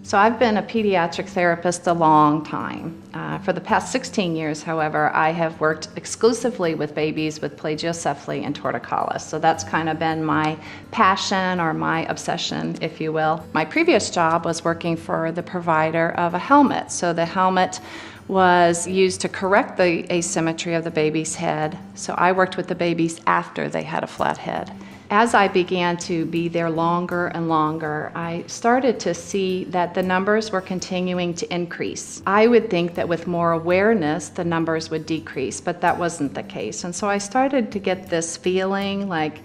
So I've been a pediatric therapist a long time. For the past 16 years, however, I have worked exclusively with babies with plagiocephaly and torticollis. So that's kind of been my passion or my obsession, if you will. My previous job was working for the provider of a helmet. So the helmet was used to correct the asymmetry of the baby's head. So I worked with the babies after they had a flat head. As I began to be there longer and longer, I started to see that the numbers were continuing to increase. I would think that with more awareness, the numbers would decrease, but that wasn't the case. And so I started to get this feeling like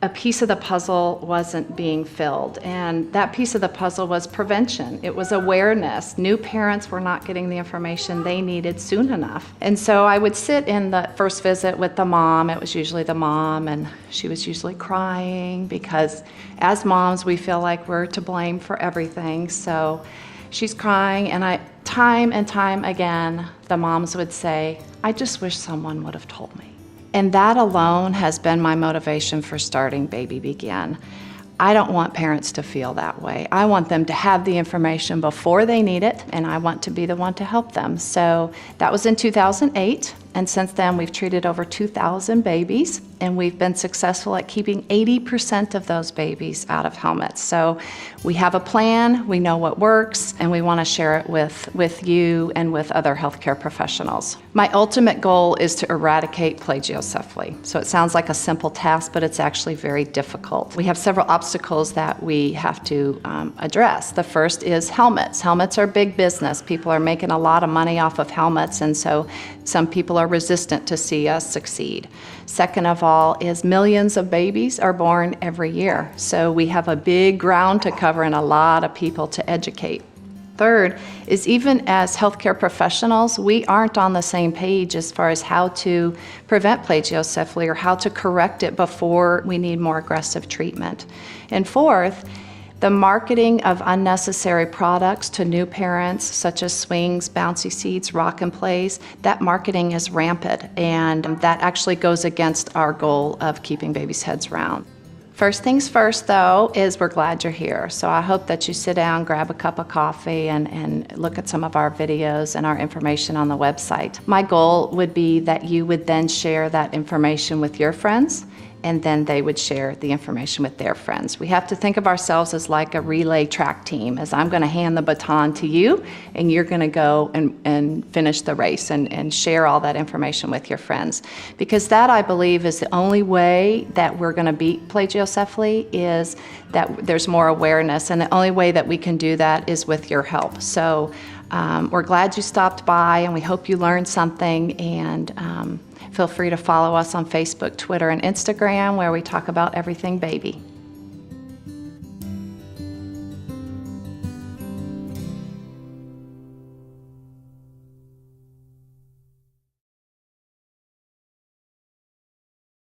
a piece of the puzzle wasn't being filled. And that piece of the puzzle was prevention. It was awareness. New parents were not getting the information they needed soon enough. And so I would sit in the first visit with the mom. It was usually the mom, and she was usually crying because as moms, we feel like we're to blame for everything. So she's crying, and time and time again, the moms would say, "I just wish someone would have told me." And that alone has been my motivation for starting Baby Begin. I don't want parents to feel that way. I want them to have the information before they need it, and I want to be the one to help them. So that was in 2008, and since then we've treated over 2,000 babies, and we've been successful at keeping 80% of those babies out of helmets. So we have a plan, we know what works, and we want to share it with you and with other healthcare professionals. My ultimate goal is to eradicate plagiocephaly. So it sounds like a simple task, but it's actually very difficult. We have several obstacles that we have to address. The first is helmets. Helmets are big business. People are making a lot of money off of helmets, and so some people are resistant to see us succeed. Second of all is millions of babies are born every year. So we have a big ground to cover and a lot of people to educate. Third is even as healthcare professionals, we aren't on the same page as far as how to prevent plagiocephaly or how to correct it before we need more aggressive treatment. And fourth, the marketing of unnecessary products to new parents, such as swings, bouncy seats, rock and plays, that marketing is rampant, and that actually goes against our goal of keeping babies' heads round. First things first, though, is we're glad you're here. So I hope that you sit down, grab a cup of coffee, and look at some of our videos and our information on the website. My goal would be that you would then share that information with your friends, and then they would share the information with their friends. We have to think of ourselves as like a relay track team, as I'm gonna hand the baton to you, and you're gonna go and finish the race and share all that information with your friends. Because that, I believe, is the only way that we're gonna beat plagiocephaly, is that there's more awareness, and the only way that we can do that is with your help. So we're glad you stopped by, and we hope you learned something, and feel free to follow us on Facebook, Twitter, and Instagram, where we talk about everything baby.